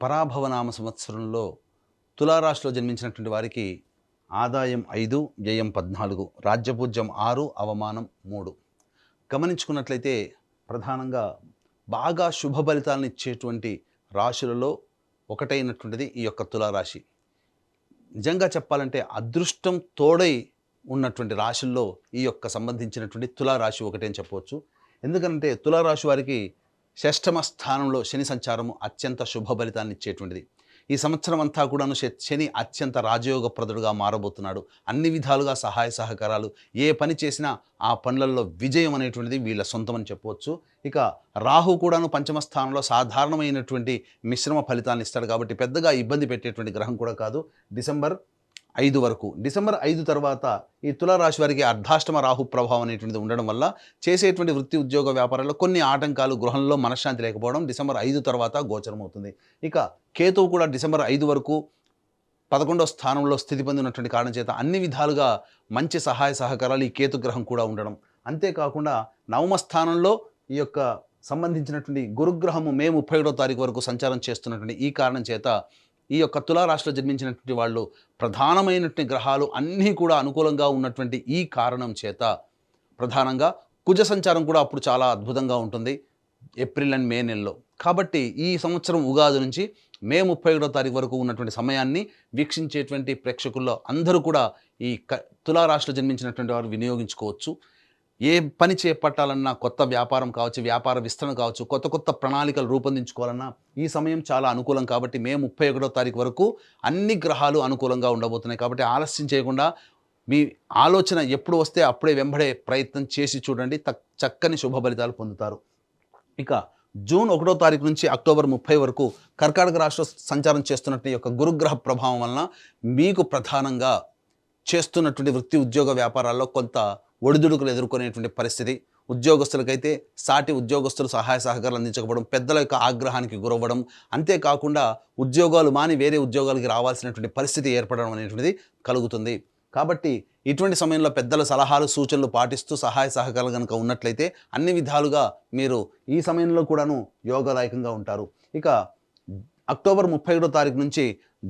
పరాభవనామ సంవత్సరంలో తులారాశిలో జన్మించినటువంటి వారికి ఆదాయం 5, వ్యయం 14, రాజ్యపూజ్యం 6, అవమానం 3. గమనించుకున్నట్లయితే ప్రధానంగా బాగా శుభ ఫలితాలను ఇచ్చేటువంటి రాశులలో ఒకటైనటువంటిది ఈ యొక్క తులారాశి. నిజంగా చెప్పాలంటే అదృష్టం తోడై ఉన్నటువంటి రాశుల్లో ఈ యొక్క సంబంధించినటువంటి తులారాశి ఒకటే అని చెప్పవచ్చు. ఎందుకంటే తులారాశి వారికి షష్టమ స్థానంలో శని సంచారము అత్యంత శుభ ఫలితాన్ని ఇచ్చేటువంటిది. ఈ సంవత్సరం అంతా కూడాను శని అత్యంత రాజయోగప్రదుడుగా మారబోతున్నాడు. అన్ని విధాలుగా సహాయ సహకారాలు, ఏ పని చేసినా ఆ పనులలో విజయం అనేటువంటిది వీళ్ళ సొంతం అని చెప్పవచ్చు. ఇక రాహు కూడాను పంచమ స్థానంలో సాధారణమైనటువంటి మిశ్రమ ఫలితాలను ఇస్తాడు కాబట్టి పెద్దగా ఇబ్బంది పెట్టేటువంటి గ్రహం కూడా కాదు. డిసెంబర్ 5 వరకు. డిసెంబర్ 5 తర్వాత ఈ తులారాశి వారికి అర్ధాష్టమ రాహు ప్రభావం అనేటువంటిది ఉండడం వల్ల చేసేటువంటి వృత్తి ఉద్యోగ వ్యాపారాల్లో కొన్ని ఆటంకాలు, గృహంలో మనశ్శాంతి లేకపోవడం డిసెంబర్ 5 తర్వాత గోచరమవుతుంది. ఇక కేతువు కూడా డిసెంబర్ 5 వరకు 11వ స్థానంలో స్థితి పొందినటువంటి కారణం చేత అన్ని విధాలుగా మంచి సహాయ సహకారాలు ఈ కేతు గ్రహం కూడా ఉండడం. అంతేకాకుండా నవమ స్థానంలో ఈ యొక్క సంబంధించినటువంటి గురుగ్రహము మే 31వ తారీఖు వరకు సంచారం చేస్తున్నటువంటి ఈ కారణం చేత ఈ యొక్క తులారాశిలో జన్మించినటువంటి వాళ్ళు ప్రధానమైనటువంటి గ్రహాలు అన్నీ కూడా అనుకూలంగా ఉన్నటువంటి ఈ కారణం చేత ప్రధానంగా కుజ సంచారం కూడా అప్పుడు చాలా అద్భుతంగా ఉంటుంది ఏప్రిల్ అండ్ మే నెలలో. కాబట్టి ఈ సంవత్సరం ఉగాది నుంచి మే 31వ తారీఖు వరకు ఉన్నటువంటి సమయాన్ని వీక్షించేటువంటి ప్రేక్షకుల్లో అందరూ కూడా ఈ తులారాశిలో జన్మించినటువంటి వారు వినియోగించుకోవచ్చు. ఏ పని చేపట్టాలన్నా, కొత్త వ్యాపారం కావచ్చు, వ్యాపార విస్తరణ కావచ్చు, కొత్త కొత్త ప్రణాళికలు రూపొందించుకోవాలన్నా ఈ సమయం చాలా అనుకూలం. కాబట్టి మే 31వ తారీఖు వరకు అన్ని గ్రహాలు అనుకూలంగా ఉండబోతున్నాయి. కాబట్టి ఆలస్యం చేయకుండా మీ ఆలోచన ఎప్పుడు వస్తే అప్పుడే వెంబడే ప్రయత్నం చేసి చూడండి, చక్కని శుభ ఫలితాలు పొందుతారు. ఇక జూన్ 1వ తారీఖు నుంచి అక్టోబర్ 30 వరకు కర్కాటక రాశిలో సంచారం చేస్తున్నటువంటి యొక్క గురుగ్రహ ప్రభావం వలన మీకు ప్రధానంగా చేస్తున్నటువంటి వృత్తి ఉద్యోగ వ్యాపారాల్లో కొంత ఒడిదుడుకులు ఎదుర్కొనేటువంటి పరిస్థితి. ఉద్యోగస్తులకైతే సాటి ఉద్యోగస్తులు సహాయ సహకారాలు అందించకపోవడం, పెద్దల యొక్క ఆగ్రహానికి గురవ్వడం, అంతేకాకుండా ఉద్యోగాలు మాని వేరే ఉద్యోగాలకి రావాల్సినటువంటి పరిస్థితి ఏర్పడడం అనేటువంటిది కలుగుతుంది. కాబట్టి ఇటువంటి సమయంలో పెద్దల సలహాలు సూచనలు పాటిస్తూ సహాయ సహకారాలు కనుక ఉన్నట్లయితే అన్ని విధాలుగా మీరు ఈ సమయంలో కూడాను యోగదాయకంగా ఉంటారు. ఇక అక్టోబర్ 31వ తారీఖు నుంచి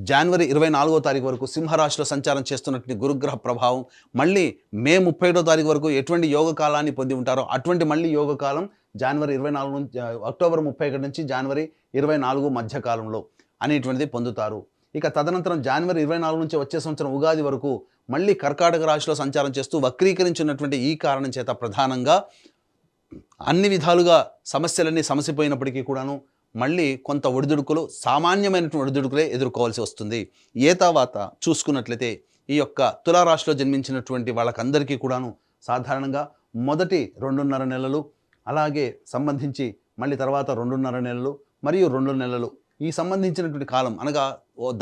జనవరి 24వ తారీఖు వరకు సింహరాశిలో సంచారం చేస్తున్నటువంటి గురుగ్రహ ప్రభావం మళ్ళీ మే 31వ తారీఖు వరకు ఎటువంటి యోగ కాలాన్ని పొంది ఉంటారో అటువంటి మళ్ళీ యోగ కాలం జనవరి 24 నుంచి అక్టోబర్ 31 నుంచి జనవరి 24 మధ్య కాలంలో అనేటువంటిది పొందుతారు. ఇక తదనంతరం జనవరి 24 నుంచి వచ్చే సంవత్సరం ఉగాది వరకు మళ్ళీ కర్కాటక రాశిలో సంచారం చేస్తూ వక్రీకరించినటువంటి ఈ కారణం చేత ప్రధానంగా అన్ని విధాలుగా సమస్యలన్నీ సమసిపోయినప్పటికీ కూడాను మళ్ళీ కొంత ఒడిదుడుకులు, సామాన్యమైనటువంటి ఒడిదుడుకులే ఎదుర్కోవాల్సి వస్తుంది. తర్వాత చూసుకున్నట్లయితే ఈ యొక్క తులారాశిలో జన్మించినటువంటి వాళ్ళకందరికీ కూడాను సాధారణంగా మొదటి 2.5 నెలలు, అలాగే సంబంధించి మళ్ళీ తర్వాత 2.5 నెలలు మరియు 2 నెలలు ఈ సంబంధించినటువంటి కాలం అనగా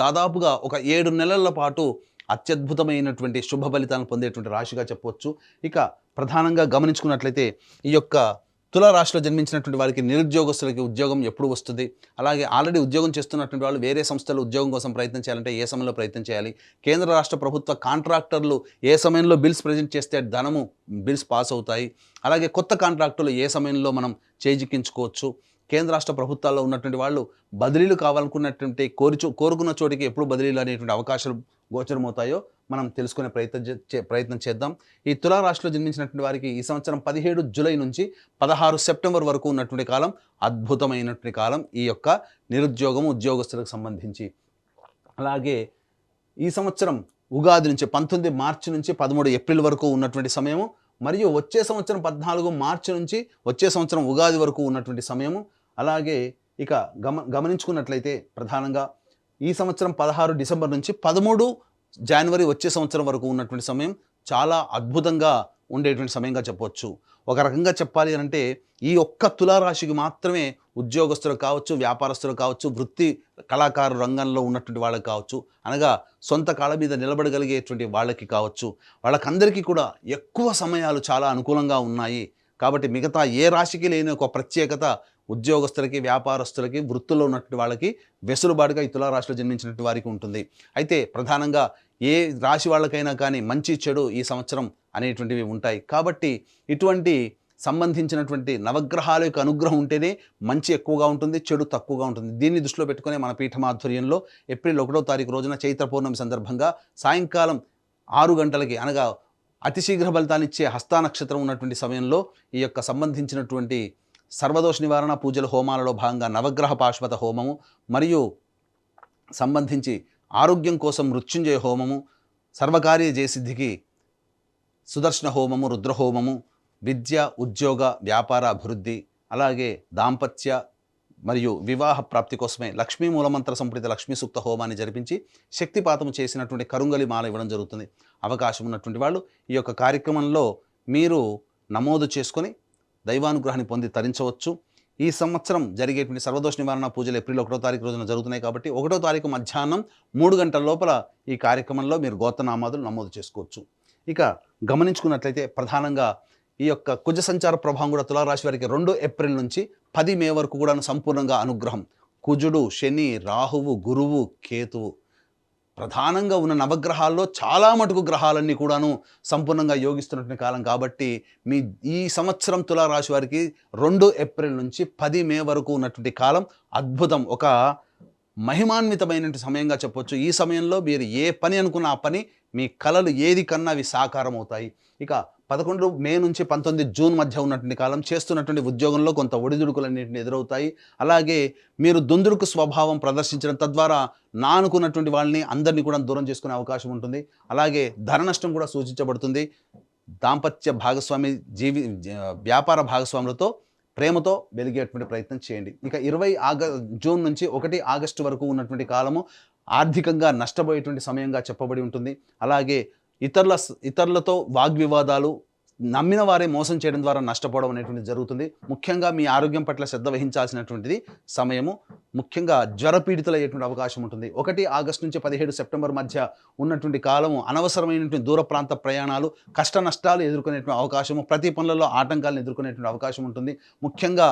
దాదాపుగా ఒక 7 నెలల పాటు అత్యద్భుతమైనటువంటి శుభ ఫలితాలను పొందేటువంటి రాశిగా చెప్పవచ్చు. ఇక ప్రధానంగా గమనించుకున్నట్లయితే ఈ యొక్క తులారాశిలో జన్మించినటువంటి వారికి నిరుద్యోగస్తులకి ఉద్యోగం ఎప్పుడు వస్తుంది, అలాగే ఆల్రెడీ ఉద్యోగం చేస్తున్నటువంటి వాళ్ళు వేరే సంస్థలు ఉద్యోగం కోసం ప్రయత్నం చేయాలంటే ఏ సమయంలో ప్రయత్నం చేయాలి, కేంద్ర రాష్ట్ర ప్రభుత్వ కాంట్రాక్టర్లు ఏ సమయంలో బిల్స్ ప్రజెంట్ చేస్తే బిల్స్ పాస్ అవుతాయి, అలాగే కొత్త కాంట్రాక్టులు ఏ సమయంలో మనం చేజిక్కించుకోవచ్చు, కేంద్ర రాష్ట్ర ప్రభుత్వాల్లో ఉన్నటువంటి వాళ్ళు బదిలీలు కావాలనుకున్నటువంటి కోరుకున్న చోటికి ఎప్పుడు బదిలీలు అనేటువంటి అవకాశాలు గోచరమవుతాయో మనం తెలుసుకునే ప్రయత్నం చేద్దాం. ఈ తులారాశిలో జన్మించినటువంటి వారికి ఈ సంవత్సరం 17 జూలై నుంచి 16 సెప్టెంబర్ వరకు ఉన్నటువంటి కాలం అద్భుతమైనటువంటి కాలం ఈ యొక్క నిరుద్యోగం ఉద్యోగస్తులకు సంబంధించి. అలాగే ఈ సంవత్సరం ఉగాది నుంచి 19 మార్చి నుంచి 13 ఏప్రిల్ వరకు ఉన్నటువంటి సమయము, మరియు వచ్చే సంవత్సరం 14 మార్చి నుంచి వచ్చే సంవత్సరం ఉగాది వరకు ఉన్నటువంటి సమయము. అలాగే ఇక గమనించుకున్నట్లయితే ప్రధానంగా ఈ సంవత్సరం 16 డిసెంబర్ నుంచి 13 జనవరి వచ్చే సంవత్సరం వరకు ఉన్నటువంటి సమయం చాలా అద్భుతంగా ఉండేటువంటి సమయంగా చెప్పవచ్చు. ఒక రకంగా చెప్పాలి అంటే ఈ ఒక్క తులారాశికి మాత్రమే ఉద్యోగస్తులు కావచ్చు, వ్యాపారస్తులు కావచ్చు, వృత్తి కళాకారు రంగంలో ఉన్నటువంటి వాళ్ళకి కావచ్చు, అనగా సొంత కాళ్ళ మీద నిలబడగలిగేటువంటి వాళ్ళకి కావచ్చు, వాళ్ళకందరికీ కూడా ఎక్కువ సమయాలు చాలా అనుకూలంగా ఉన్నాయి. కాబట్టి మిగతా ఏ రాశికి లేని ఒక ప్రత్యేకత ఉద్యోగస్తులకి, వ్యాపారస్తులకి, వృత్తుల్లో ఉన్నటువంటి వాళ్ళకి వెసులుబాటుగా ఈ తులారాశిలో జన్మించినటువంటి వారికి ఉంటుంది. అయితే ప్రధానంగా ఏ రాశి వాళ్ళకైనా కానీ మంచి చెడు ఈ సంవత్సరం అనేటువంటివి ఉంటాయి. కాబట్టి ఇటువంటి సంబంధించినటువంటి నవగ్రహాల యొక్క అనుగ్రహం ఉంటేనే మంచి ఎక్కువగా ఉంటుంది, చెడు తక్కువగా ఉంటుంది. దీన్ని దృష్టిలో పెట్టుకునే మన పీఠం ఆధ్వర్యంలో ఏప్రిల్ 1వ తారీఖు రోజున చైత్ర పౌర్ణమి సందర్భంగా సాయంకాలం 6 గంటలకి అనగా అతి శీఘ్ర ఫలితాన్నిచ్చే హస్తా నక్షత్రం ఉన్నటువంటి సమయంలో ఈ యొక్క సంబంధించినటువంటి సర్వదోష నివారణ పూజల హోమాలలో భాగంగా నవగ్రహ పాశుపత హోమము మరియు సంబంధించి ఆరోగ్యం కోసం మృత్యుంజయ హోమము, సర్వకార్య జయసిద్ధికి సుదర్శన హోమము, రుద్రహోమము, విద్య, ఉద్యోగ, వ్యాపార అభివృద్ధి, అలాగే దాంపత్య మరియు వివాహ ప్రాప్తి కోసమే లక్ష్మీ మూలమంత్ర సంపుటిత లక్ష్మీ సూక్త హోమాన్ని జరిపించి శక్తిపాతము చేసినటువంటి కరుంగలి మాల ఇవ్వడం జరుగుతుంది. అవకాశం ఉన్నటువంటి వాళ్ళు ఈ యొక్క కార్యక్రమంలో మీరు నమోదు చేసుకొని దైవానుగ్రహాన్ని పొంది తరించవచ్చు. ఈ సంవత్సరం జరిగేటువంటి సర్వదోష నివారణ పూజలు ఏప్రిల్ 1వ తారీఖు రోజున జరుగుతున్నాయి కాబట్టి 1వ తారీఖు మధ్యాహ్నం 3 గంటల లోపల ఈ కార్యక్రమంలో మీరు గోత్రనామాదులు నమోదు చేసుకోవచ్చు. ఇక గమనించుకున్నట్లయితే ప్రధానంగా ఈ యొక్క కుజ సంచార ప్రభావం కూడా తులారాశి వారికి 2 ఏప్రిల్ నుంచి 10 మే వరకు కూడా సంపూర్ణంగా అనుగ్రహం. కుజుడు, శని, రాహువు, గురువు, కేతువు ప్రధానంగా ఉన్న నవగ్రహాల్లో చాలా మటుకు గ్రహాలన్నీ కూడాను సంపూర్ణంగా యోగిస్తున్నటువంటి కాలం కాబట్టి ఈ సంవత్సరం తులారాశి వారికి 2 ఏప్రిల్ నుంచి 10 మే వరకు ఉన్నటువంటి కాలం అద్భుతం, ఒక మహిమాన్వితమైనటువంటి సమయంగా చెప్పొచ్చు. ఈ సమయంలో మీరు ఏ పని అనుకున్న ఆ పని, మీ కలలు ఏది కన్నా అవి సాకారం అవుతాయి. ఇక 11 మే నుంచి 19 జూన్ మధ్య ఉన్నటువంటి కాలం చేస్తున్నటువంటి ఉద్యోగంలో కొంత ఒడిదుడుకులన్నింటినీ ఎదురవుతాయి. అలాగే మీరు దుందుడుకు స్వభావం ప్రదర్శించడం తద్వారా నా అనుకున్నటువంటి వాళ్ళని అందరినీ కూడా దూరం చేసుకునే అవకాశం ఉంటుంది. అలాగే ధన నష్టం కూడా సూచించబడుతుంది. దాంపత్య భాగస్వామి వ్యాపార భాగస్వాములతో ప్రేమతో వెలిగేటువంటి ప్రయత్నం చేయండి. ఇక 20 జూన్ నుంచి 1 ఆగస్టు వరకు ఉన్నటువంటి కాలము ఆర్థికంగా నష్టపోయేటువంటి సమయంగా చెప్పబడి ఉంటుంది. అలాగే ఇతరులతో వాగ్వివాదాలు, నమ్మిన వారే మోసం చేయడం ద్వారా నష్టపోవడం అనేటువంటిది జరుగుతుంది. ముఖ్యంగా మీ ఆరోగ్యం పట్ల శ్రద్ధ వహించాల్సినటువంటిది సమయము. ముఖ్యంగా జ్వరపీడితులయ్యేటువంటి అవకాశం ఉంటుంది. 1 ఆగస్టు నుంచి 17 సెప్టెంబర్ మధ్య ఉన్నటువంటి కాలము అనవసరమైనటువంటి దూర ప్రాంత ప్రయాణాలు, కష్ట నష్టాలు ఎదుర్కొనేటువంటి అవకాశము, ప్రతి పనులలో ఆటంకాలను ఎదుర్కొనేటువంటి అవకాశం ఉంటుంది. ముఖ్యంగా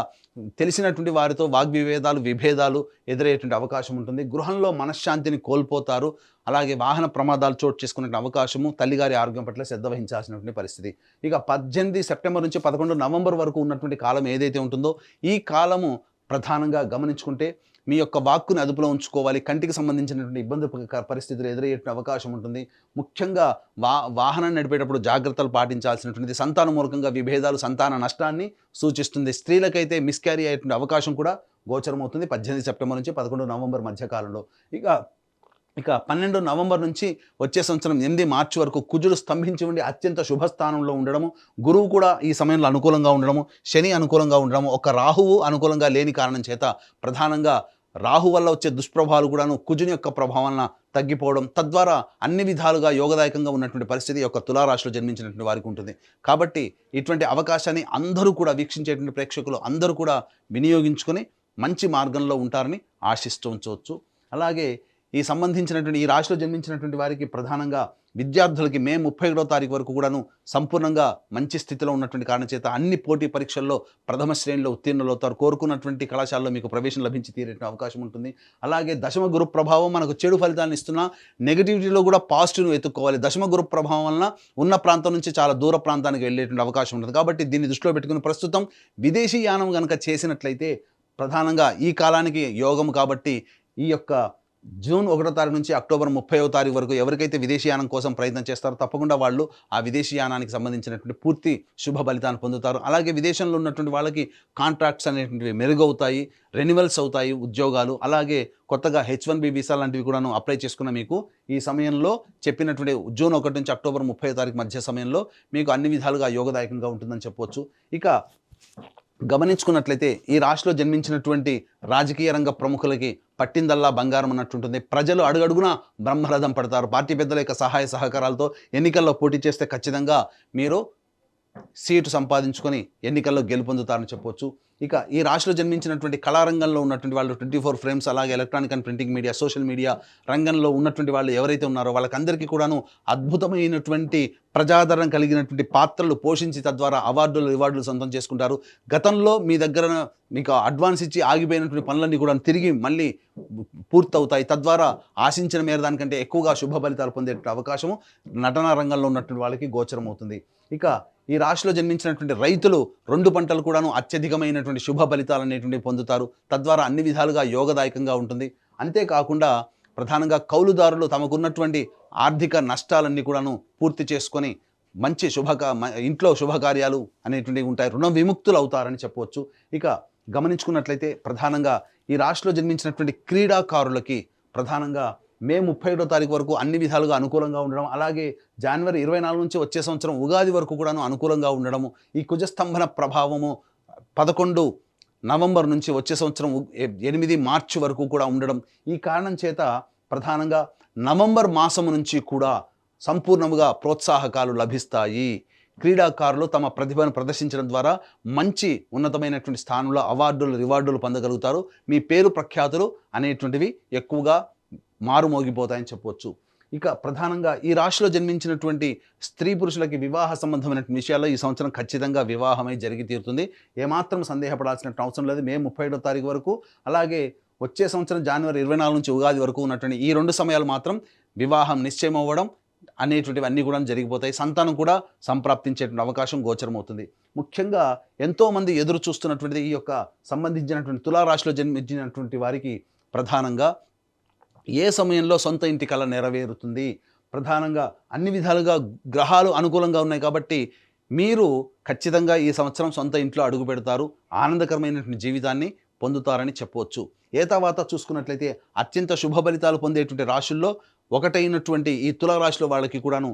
తెలిసినటువంటి వారితో విభేదాలు ఎదురయ్యేటువంటి అవకాశం ఉంటుంది. గృహంలో మనశ్శాంతిని కోల్పోతారు. అలాగే వాహన ప్రమాదాలు చోటు చేసుకునే అవకాశము, తల్లిగారి ఆరోగ్యం పట్ల శ్రద్ధ వహించాల్సినటువంటి పరిస్థితి. ఇక 18 సెప్టెంబర్ నుంచి 11 నవంబర్ వరకు ఉన్నటువంటి కాలం ఏదైతే ఉంటుందో ఈ కాలము ప్రధానంగా గమనించుకుంటే మీ యొక్క వాక్కుని అదుపులో ఉంచుకోవాలి. కంటికి సంబంధించినటువంటి ఇబ్బంది పరిస్థితులు ఎదురయ్యే అవకాశం ఉంటుంది. ముఖ్యంగా వాహనం నడిపేటప్పుడు జాగ్రత్తలు పాటించాల్సినటువంటిది. సంతాన మూలకంగా విభేదాలు, సంతాన నష్టాన్ని సూచిస్తుంది. స్త్రీలకైతే మిస్క్యారీ అయ్యేటువంటి అవకాశం కూడా గోచరమవుతుంది 18 సెప్టెంబర్ నుంచి 11 నవంబర్ మధ్య కాలంలో. ఇక 12 నవంబర్ నుంచి వచ్చే సంవత్సరం 8 మార్చి వరకు కుజుడు స్తంభించి ఉండి అత్యంత శుభస్థానంలో ఉండడము, గురువు కూడా ఈ సమయంలో అనుకూలంగా ఉండడము, శని అనుకూలంగా ఉండడము, ఒక రాహువు అనుకూలంగా లేని కారణం చేత ప్రధానంగా రాహు వల్ల వచ్చే దుష్ప్రభావాలు కూడాను కుజుని యొక్క ప్రభావం తగ్గిపోవడం, తద్వారా అన్ని విధాలుగా యోగదాయకంగా ఉన్నటువంటి పరిస్థితి యొక్క తులారాశిలో జన్మించినటువంటి వారికి ఉంటుంది. కాబట్టి ఇటువంటి అవకాశాన్ని అందరూ కూడా వీక్షించేటువంటి ప్రేక్షకులు అందరూ కూడా వినియోగించుకొని మంచి మార్గంలో ఉంటారని ఆశిస్తూ ఉంచవచ్చు. అలాగే ఈ రాశిలో జన్మించినటువంటి వారికి ప్రధానంగా విద్యార్థులకి మే 31వ తారీఖు వరకు కూడాను సంపూర్ణంగా మంచి స్థితిలో ఉన్నటువంటి కారణం చేత అన్ని పోటీ పరీక్షల్లో ప్రథమ శ్రేణిలో ఉత్తీర్ణులు అవుతారు. కోరుకున్నటువంటి కళాశాలలో మీకు ప్రవేశం లభించి తీరే అవకాశం ఉంటుంది. అలాగే దశమ గురు ప్రభావం మనకు చెడు ఫలితాలను ఇస్తున్నా నెగిటివిటీలో కూడా పాజిటివ్ను వెతుక్కోవాలి. దశమ గురు ప్రభావం వలన ఉన్న ప్రాంతం నుంచి చాలా దూర ప్రాంతానికి వెళ్ళేటువంటి అవకాశం ఉంటుంది. కాబట్టి దీన్ని దృష్టిలో పెట్టుకుని ప్రస్తుతం విదేశీ యానం కనుక చేసినట్లయితే ప్రధానంగా ఈ కాలానికి యోగం కాబట్టి ఈ యొక్క జూన్ 1వ తారీఖు నుంచి అక్టోబర్ 30వ తారీఖు వరకు ఎవరికైతే విదేశీయానం కోసం ప్రయత్నం చేస్తారో తప్పకుండా వాళ్ళు ఆ విదేశీయానానికి సంబంధించినటువంటి పూర్తి శుభ ఫలితాన్ని పొందుతారు. అలాగే విదేశంలో ఉన్నటువంటి వాళ్ళకి కాంట్రాక్ట్స్ అనేటువంటివి మెరుగవుతాయి, రెన్యువల్స్ అవుతాయి ఉద్యోగాలు. అలాగే కొత్తగా H1B వీసా లాంటివి కూడాను అప్లై చేసుకున్న మీకు ఈ సమయంలో చెప్పినటువంటి జూన్ 1 నుంచి అక్టోబర్ 30వ తారీఖు మధ్య సమయంలో మీకు అన్ని విధాలుగా యోగదాయకంగా ఉంటుందని చెప్పవచ్చు. ఇక గమనించుకున్నట్లయితే ఈ రాశిలో జన్మించినటువంటి రాజకీయ రంగ ప్రముఖులకి పట్టిందల్లా బంగారం అన్నట్టుంటుంది. ప్రజలు అడుగడుగునా బ్రహ్మరథం పడతారు. పార్టీ పెద్దల యొక్క సహాయ సహకారాలతో ఎన్నికల్లో పోటీ చేస్తే ఖచ్చితంగా మీరు సీటు సంపాదించుకొని ఎన్నికల్లో గెలుపొందుతారని చెప్పవచ్చు. ఇక ఈ రాశిలో జన్మించినటువంటి కళారంగంలో ఉన్నటువంటి వాళ్ళు 24 ఫ్రేమ్స్, అలాగే electronic and printing media, social media రంగంలో ఉన్నటువంటి వాళ్ళు ఎవరైతే ఉన్నారో వాళ్ళకందరికీ కూడాను అద్భుతమైనటువంటి ప్రజాదరణ కలిగినటువంటి పాత్రలు పోషించి తద్వారా రివార్డులు సొంతం చేసుకుంటారు. గతంలో మీ దగ్గర మీకు అడ్వాన్స్ ఇచ్చి ఆగిపోయినటువంటి పనులన్నీ కూడా తిరిగి మళ్ళీ పూర్తవుతాయి. తద్వారా ఆశించిన మేర దానికంటే ఎక్కువగా శుభ ఫలితాలు పొందే అవకాశము నటనా రంగంలో ఉన్నటువంటి వాళ్ళకి గోచరమవుతుంది. ఇక ఈ రాశిలో జన్మించినటువంటి రైతులు 2 పంటలు కూడాను అత్యధికమైనటువంటి శుభ ఫలితాలు అనేటువంటివి పొందుతారు. తద్వారా అన్ని విధాలుగా యోగదాయకంగా ఉంటుంది. అంతేకాకుండా ప్రధానంగా కౌలుదారులు తమకున్నటువంటి ఆర్థిక నష్టాలన్నీ కూడాను పూర్తి చేసుకొని మంచి ఇంట్లో శుభకార్యాలు అనేటువంటివి ఉంటాయి. రుణ విముక్తులు అవుతారని చెప్పవచ్చు. ఇక గమనించుకున్నట్లయితే ప్రధానంగా ఈ రాశిలో జన్మించినటువంటి క్రీడాకారులకి ప్రధానంగా మే 31వ తారీఖు వరకు అన్ని విధాలుగా అనుకూలంగా ఉండడం, అలాగే జనవరి 24 నుంచి వచ్చే సంవత్సరం ఉగాది వరకు కూడాను అనుకూలంగా ఉండడము, ఈ కుజస్తంభన ప్రభావము 11 నవంబర్ నుంచి వచ్చే సంవత్సరం 8 మార్చి వరకు కూడా ఉండడం, ఈ కారణం చేత ప్రధానంగా నవంబర్ మాసము నుంచి కూడా సంపూర్ణముగా ప్రోత్సాహకాలు లభిస్తాయి. క్రీడాకారులు తమ ప్రతిభను ప్రదర్శించడం ద్వారా మంచి ఉన్నతమైనటువంటి స్థానంలో రివార్డులు పొందగలుగుతారు. మీ పేరు ప్రఖ్యాతులు అనేటువంటివి ఎక్కువగా మారుమోగిపోతాయని చెప్పవచ్చు. ఇక ప్రధానంగా ఈ రాశిలో జన్మించినటువంటి స్త్రీ పురుషులకి వివాహ సంబంధమైన విషయాల్లో ఈ సంవత్సరం ఖచ్చితంగా వివాహమై జరిగి తీరుతుంది. ఏమాత్రం సందేహపడాల్సిన అవసరం లేదు. మే 31వ తారీఖు వరకు, అలాగే వచ్చే సంవత్సరం జనవరి 24 నుంచి ఉగాది వరకు ఉన్నటువంటి ఈ 2 సమయాలు మాత్రం వివాహం నిశ్చయం అవ్వడం అనేటువంటివన్నీ కూడా జరిగిపోతాయి. సంతానం కూడా సంప్రాప్తించేటువంటి అవకాశం గోచరమవుతుంది. ముఖ్యంగా ఎంతోమంది ఎదురు చూస్తున్నటువంటిది ఈ యొక్క సంబంధించినటువంటి తులారాశిలో జన్మించినటువంటి వారికి ప్రధానంగా ఏ సమయంలో సొంత ఇంటి కల నెరవేరుతుంది. ప్రధానంగా అన్ని విధాలుగా గ్రహాలు అనుకూలంగా ఉన్నాయి కాబట్టి మీరు ఖచ్చితంగా ఈ సంవత్సరం సొంత ఇంట్లో అడుగు పెడతారు. ఆనందకరమైనటువంటి జీవితాన్ని పొందుతారని చెప్పవచ్చు. తర్వాత చూసుకున్నట్లయితే అత్యంత శుభ ఫలితాలు పొందేటువంటి రాశుల్లో ఒకటైనటువంటి ఈ తులారాశిలో వాళ్ళకి కూడాను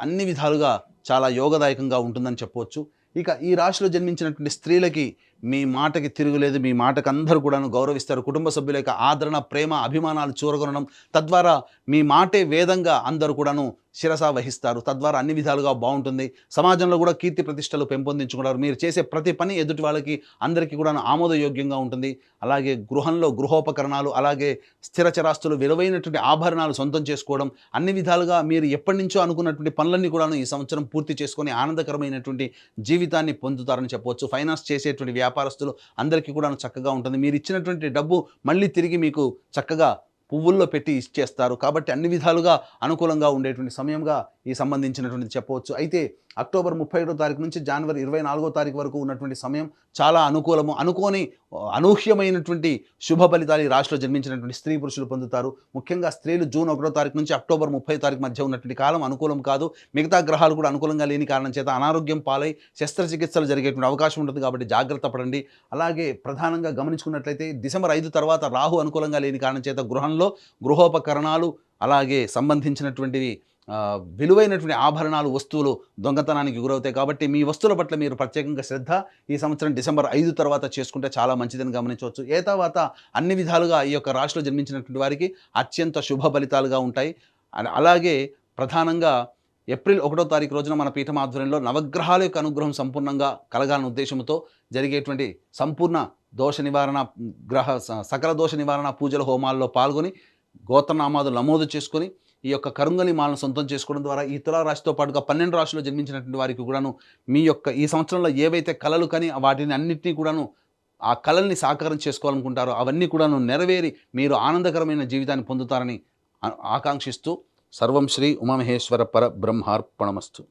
అన్ని విధాలుగా చాలా యోగదాయకంగా ఉంటుందని చెప్పవచ్చు. ఇక ఈ రాశిలో జన్మించినటువంటి స్త్రీలకి మీ మాటకి తిరుగులేదు. మీ మాటకు అందరూ కూడాను గౌరవిస్తారు. కుటుంబ సభ్యుల యొక్క ఆదరణ, ప్రేమ, అభిమానాలు చూరగొనడం, తద్వారా మీ మాటే వేదంగా అందరూ కూడాను శిరస వహిస్తారు. తద్వారా అన్ని విధాలుగా బాగుంటుంది. సమాజంలో కూడా కీర్తి ప్రతిష్టలు పెంపొందించుకుంటారు. మీరు చేసే ప్రతి పని ఎదుటి వాళ్ళకి అందరికీ కూడాను ఆమోదయోగ్యంగా ఉంటుంది. అలాగే గృహంలో గృహోపకరణాలు, అలాగే స్థిర చరాస్తులు, విలువైనటువంటి ఆభరణాలు సొంతం చేసుకోవడం, అన్ని విధాలుగా మీరు ఎప్పటి నుంచో అనుకున్నటువంటి పనులన్నీ కూడాను ఈ సంవత్సరం పూర్తి చేసుకొని ఆనందకరమైనటువంటి జీవితాన్ని పొందుతారని చెప్పవచ్చు. ఫైనాన్స్ చేసేటువంటి వ్యాపారస్తులు అందరికీ కూడా చక్కగా ఉంటుంది. మీరు ఇచ్చినటువంటి డబ్బు మళ్ళీ తిరిగి మీకు చక్కగా పువ్వుల్లో పెట్టి ఇచ్చేస్తారు. కాబట్టి అన్ని విధాలుగా అనుకూలంగా ఉండేటువంటి సమయంగా ఈ సంబంధించినటువంటిది చెప్పవచ్చు. అయితే అక్టోబర్ 31వ తారీఖు నుంచి జనవరి 24వ తారీఖు వరకు ఉన్నటువంటి సమయం చాలా అనుకూలము. అనూహ్యమైనటువంటి శుభ ఫలితాలు ఈ రాశిలో జన్మించినటువంటి స్త్రీ పురుషులు పొందుతారు. ముఖ్యంగా స్త్రీలు జూన్ 1వ తారీఖు నుంచి అక్టోబర్ 30వ తారీఖు మధ్య ఉన్నటువంటి కాలం అనుకూలం కాదు. మిగతా గ్రహాలు కూడా అనుకూలంగా లేని కారణం చేత అనారోగ్యం పాలై శస్త్రచికిత్సలు జరిగేటువంటి అవకాశం ఉంటుంది. కాబట్టి జాగ్రత్త పడండి. అలాగే ప్రధానంగా గమనించుకున్నట్లయితే డిసెంబర్ 5 తర్వాత రాహు అనుకూలంగా లేని కారణం చేత గృహంలో గృహోపకరణాలు, అలాగే సంబంధించినటువంటివి విలువైనటువంటి ఆభరణాలు, వస్తువులు దొంగతనానికి గురవుతాయి. కాబట్టి మీ వస్తువుల పట్ల మీరు ప్రత్యేకంగా శ్రద్ధ ఈ సంవత్సరం డిసెంబర్ 5 తర్వాత చేసుకుంటే చాలా మంచిదని గమనించవచ్చు. తర్వాత అన్ని విధాలుగా ఈ యొక్క రాశిలో జన్మించినటువంటి వారికి అత్యంత శుభ ఫలితాలుగా ఉంటాయి. అలాగే ప్రధానంగా ఏప్రిల్ 1వ తారీఖు రోజున మన పీఠం ఆధ్వర్యంలో నవగ్రహాల యొక్క అనుగ్రహం సంపూర్ణంగా కలగాలన్న ఉద్దేశంతో జరిగేటువంటి సంపూర్ణ దోష నివారణ, సకల దోష నివారణ పూజల హోమాల్లో పాల్గొని గోత్రనామాదులు నమోదు చేసుకొని ఈ యొక్క కరుంగలి మాలను సొంతం చేసుకోవడం ద్వారా ఈ తులారాశితో పాటుగా 12 రాశుల్లో జన్మించినటువంటి వారికి కూడాను మీ యొక్క ఈ సంవత్సరంలో ఏవైతే కళలు కానీ వాటిని అన్నింటినీ కూడాను ఆ కళల్ని సాకారం చేసుకోవాలనుకుంటారో అవన్నీ కూడాను నెరవేరి మీరు ఆనందకరమైన జీవితాన్ని పొందుతారని ఆకాంక్షిస్తూ సర్వం శ్రీ ఉమామహేశ్వర పర బ్రహ్మార్పణమస్తు.